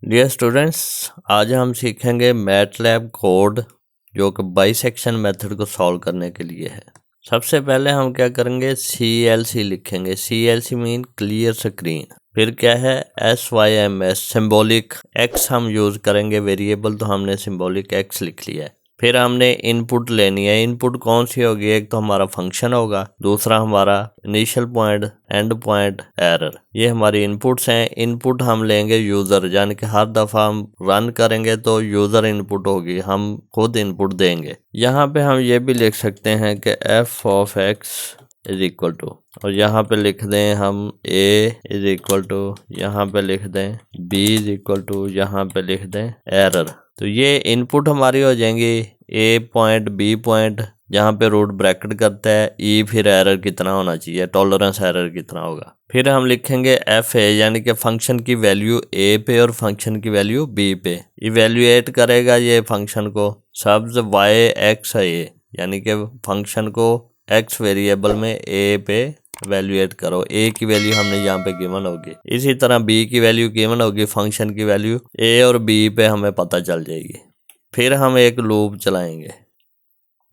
Dear students, आज हम सीखेंगे मैटलैब कोड जो कि बाइसेक्शन मेथड को सॉल्व करने के लिए है। सबसे पहले हम क्या करेंगे, CLC लिखेंगे। CLC mean clear screen. फिर क्या है, SYMS सिंबॉलिक एक्स हम यूज़ करेंगे वेरिएबल, तो हमने सिंबॉलिक एक्स लिख लिया है। फिर हमने इनपुट लेनी है। इनपुट कौन सी होगी, एक तो हमारा फंक्शन होगा, दूसरा हमारा initial point, and point, error. ये हमारी इनपुट्स हैं। इनपुट हम लेंगे यूज़र, यानी कि हर दफ़ा हम रन करेंगे तो यूज़र इनपुट होगी, हम खुद इनपुट देंगे। यहाँ पे हम ये भी लिख सकते हैं कि f of x is equal to, और यहाँ पे लिख दें हम a इज इक्वल टू, यहाँ पे लिख दें b इज इक्वल टू, यहाँ पे लिख दें एरर। तो ये इनपुट हमारी हो जाएंगी a पॉइंट, b पॉइंट, जहाँ पे रूट ब्रैकेट करता है e, फिर एरर कितना होना चाहिए, टॉलरेंस एरर कितना होगा। फिर हम लिखेंगे एफ ए, यानी कि फंक्शन की वैल्यू a पे और फंक्शन की वैल्यू b पे। इवेल्युएट करेगा ये फंक्शन को सब्ज y x a, यानी कि फंक्शन को x वेरिएबल में a पे वैल्यूएट करो। a की वैल्यू हमने यहाँ पे गिवन होगी, इसी तरह b की वैल्यू गिवन होगी, फंक्शन की वैल्यू a और b पे हमें पता चल जाएगी। फिर हम एक लूप चलाएंगे।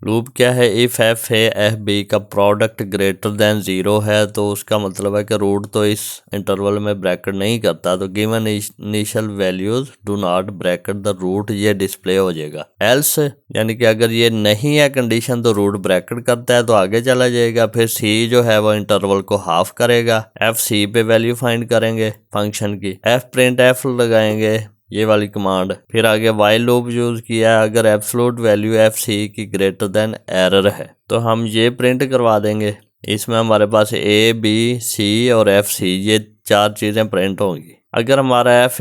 लूप क्या है, if F A F B का प्रोडक्ट ग्रेटर देन 0 है तो उसका मतलब है कि रूट तो इस इंटरवल में ब्रैकेट नहीं करता, तो given initial values do not bracket the root, ये डिस्प्ले हो जाएगा। एल्स यानी कि अगर ये नहीं है कंडीशन तो रूट ब्रैकेट करता है तो आगे चला जाएगा। फिर सी जो है वो इंटरवल को हाफ करेगा। एफ सी पे वैल्यू फाइंड करेंगे फंक्शन की, एफ प्रिंट एफ लगाएंगे, ये वाली कमांड। फिर आगे वाइल लूप यूज़ किया, अगर एब्सोल्यूट वैल्यू एफ सी की ग्रेटर देन एरर है तो हम ये प्रिंट करवा देंगे। इसमें हमारे पास ए बी सी और एफ सी, ये चार चीज़ें प्रिंट होंगी। अगर हमारा एफ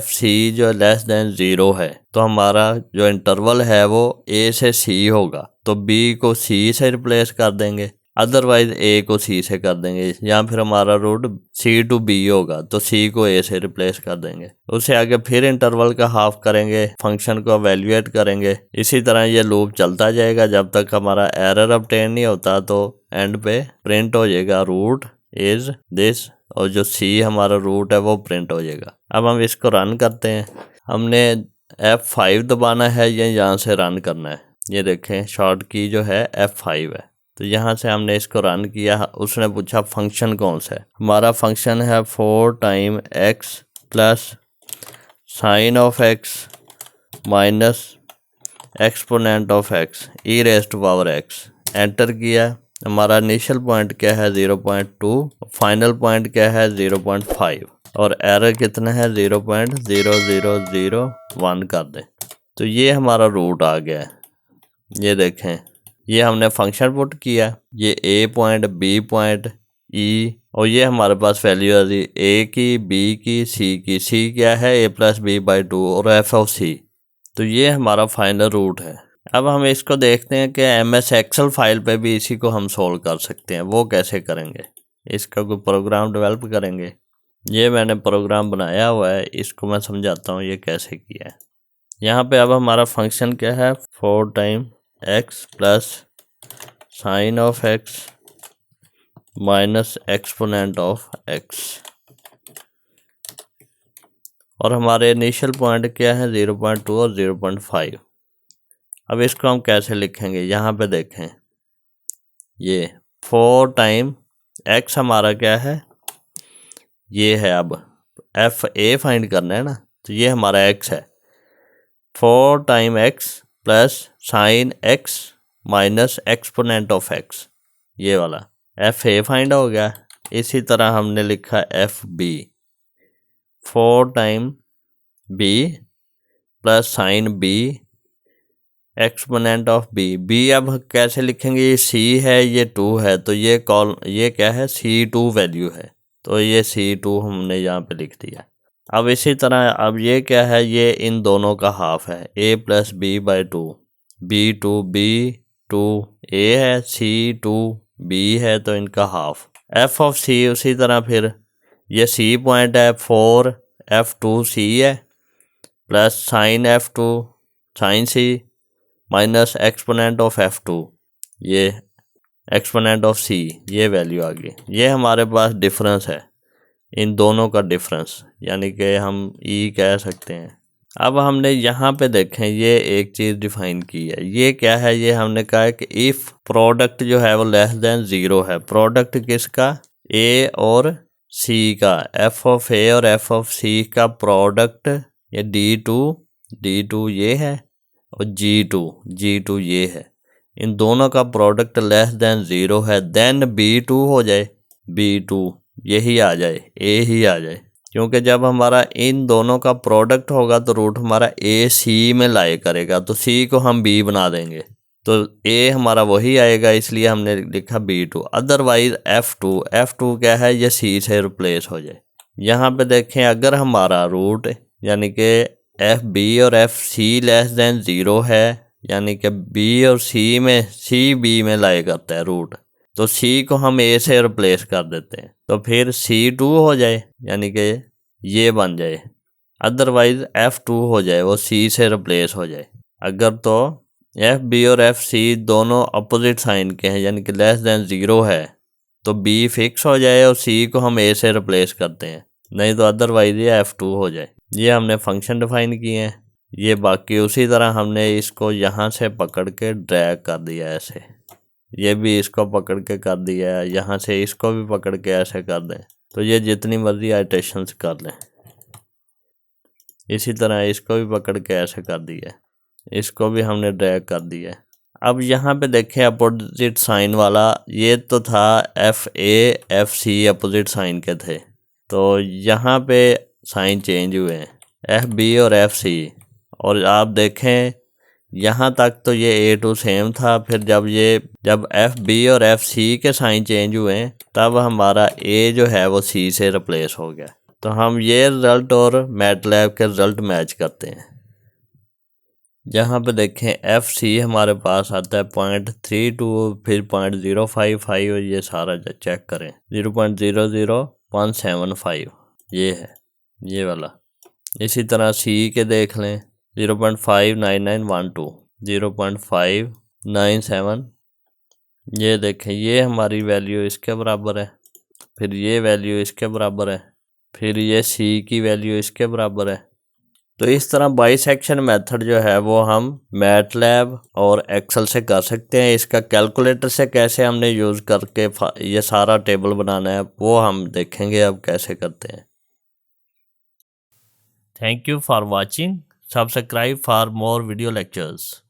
सी जो लेस देन 0 है तो हमारा जो इंटरवल है वो ए से सी होगा, तो बी को सी से रिप्लेस कर देंगे, अदरवाइज ए को सी से कर देंगे। या फिर हमारा रूट सी टू बी होगा तो सी को ए से रिप्लेस कर देंगे। उससे आगे फिर इंटरवल का हाफ करेंगे, फंक्शन को एवेल्युएट करेंगे। इसी तरह ये लूप चलता जाएगा जब तक हमारा एरर ऑब्टेन नहीं होता, तो एंड पे प्रिंट हो जाएगा रूट इज दिस, और जो सी हमारा रूट है वो प्रिंट हो जाएगा। अब हम इसको रन करते हैं। हमने F5 दबाना है या यहाँ से रन करना है, ये देखें शॉर्ट की जो है F5 है। तो यहाँ से हमने इसको रन किया। उसने पूछा फंक्शन कौन सा है, हमारा फंक्शन है 4 time x plus sine of x minus exponent of x E raise to power x। Enter किया। हमारा इनिशियल पॉइंट क्या है 0.2, फाइनल पॉइंट क्या है 0.5, और एरर कितना है 0.0001 कर दें। तो ये हमारा रूट आ गया है। ये देखें, ये हमने फंक्शन पुट किया, ये ए पॉइंट, बी पॉइंट, ई, और ये हमारे पास वैल्यू आ रही ए की, बी की, सी की। सी क्या है a प्लस बी बाई 2 और एफ ऑफ सी। तो ये हमारा फाइनल रूट है। अब हम इसको देखते हैं कि MS एक्सेल फाइल पे भी इसी को हम सोल्व कर सकते हैं। वो कैसे करेंगे, इसका कोई प्रोग्राम डेवलप करेंगे। ये मैंने प्रोग्राम बनाया हुआ है, इसको मैं समझाता हूँ ये कैसे किया है। यहाँ पे अब हमारा फंक्शन क्या है 4 time x plus sine of x minus exponent of x, और हमारे इनिशियल पॉइंट क्या है 0.2 और 0.5। अब इसको हम कैसे लिखेंगे, यहाँ पे देखें, ये 4 टाइम x हमारा क्या है, ये है। अब एफ ए फाइंड करना है ना, तो ये हमारा x है। 4 time x plus sign x minus exponent of x, ये वाला एफ ए फाइंड हो गया। इसी तरह हमने लिखा F B, 4 time b plus sine b exponent of b। अब कैसे लिखेंगे, ये c है, ये 2 है, तो ये क्या है c2 वैल्यू है, तो ये c2 हमने यहाँ पे लिख दिया। अब इसी तरह अब ये क्या है, ये इन दोनों का हाफ है, a plus B by 2, b2 a है, c2 b है, तो इनका हाफ। f ऑफ c उसी तरह, फिर ये c पॉइंट है, 4 f2 c है plus sine f2 sine c minus exponent of f2, ये एक्सपोनेंट ऑफ c, ये वैल्यू आ गई। ये हमारे पास डिफरेंस है, इन दोनों का डिफरेंस, यानी कि हम ई कह सकते हैं। अब हमने यहाँ पे देखें ये एक चीज़ डिफाइन की है, ये क्या है, ये हमने कहा है कि इफ़ प्रोडक्ट जो है वो लेस देन 0 है। प्रोडक्ट किसका? ए और सी का, एफ ऑफ ए और एफ ऑफ सी का प्रोडक्ट, ये D2 ये है और G2 ये है, इन दोनों का प्रोडक्ट लेस देन 0 है, देन B2 हो जाए, B2 यही आ जाए, ए ही आ जाए, क्योंकि जब हमारा इन दोनों का प्रोडक्ट होगा तो रूट हमारा ए सी में लाए करेगा, तो सी को हम बी बना देंगे, तो ए हमारा वही आएगा, इसलिए हमने लिखा B2। अदरवाइज F2 क्या है, ये सी से रिप्लेस हो जाए। यहाँ पे देखें अगर हमारा रूट यानी कि एफ बी और एफ सी लेस देन 0 है, यानी कि बी और सी बी में लाए करता है रूट, तो सी को हम ए से रिप्लेस कर देते हैं, तो फिर C2 हो जाए, यानी कि ये बन जाए। अदरवाइज F2 हो जाए, वो सी से रिप्लेस हो जाए। अगर तो एफ बी और एफ सी दोनों अपोजिट साइन के हैं, यानी कि लेस देन 0 है, तो बी फिक्स हो जाए और सी को हम ए से रिप्लेस करते हैं, नहीं तो अदरवाइज ये F2 हो जाए। ये हमने फंक्शन डिफाइन किए हैं। ये बाकी उसी तरह हमने इसको यहाँ से पकड़ के ड्रैग कर दिया ऐसे, ये भी इसको पकड़ के कर दिया है, यहाँ से इसको भी पकड़ के ऐसे कर दें, तो ये जितनी मर्जी आइटरेशंस कर लें। इसी तरह इसको भी पकड़ के ऐसे कर दिया, इसको भी हमने ड्रैग कर दिया। अब यहाँ पे देखें अपोजिट साइन वाला, ये तो था FA FC अपोजिट साइन के थे, तो यहाँ पे साइन चेंज हुए हैं, FB और FC, और आप देखें यहाँ तक तो ये A2 सेम था, फिर जब FB और FC के साइन चेंज हुए तब हमारा A जो है वो C से रिप्लेस हो गया। तो हम ये रिज़ल्ट और मैटलैब के रिज़ल्ट मैच करते हैं। यहाँ पे देखें FC हमारे पास आता है 0.32, फिर 0.055, और ये सारा चेक करें 0.00175, ये है ये वाला। इसी तरह C के देख लें 0.59912, 0.597, ये देखें ये हमारी वैल्यू इसके बराबर है, फिर ये वैल्यू इसके बराबर है, फिर ये C की वैल्यू इसके बराबर है। तो इस तरह बाइसेक्शन मेथड जो है वो हम मैटलैब और एक्सेल से कर सकते हैं। इसका कैलकुलेटर से कैसे हमने यूज़ करके ये सारा टेबल बनाना है वो हम देखेंगे अब कैसे करते हैं। Thank you for watching. Subscribe for more video lectures.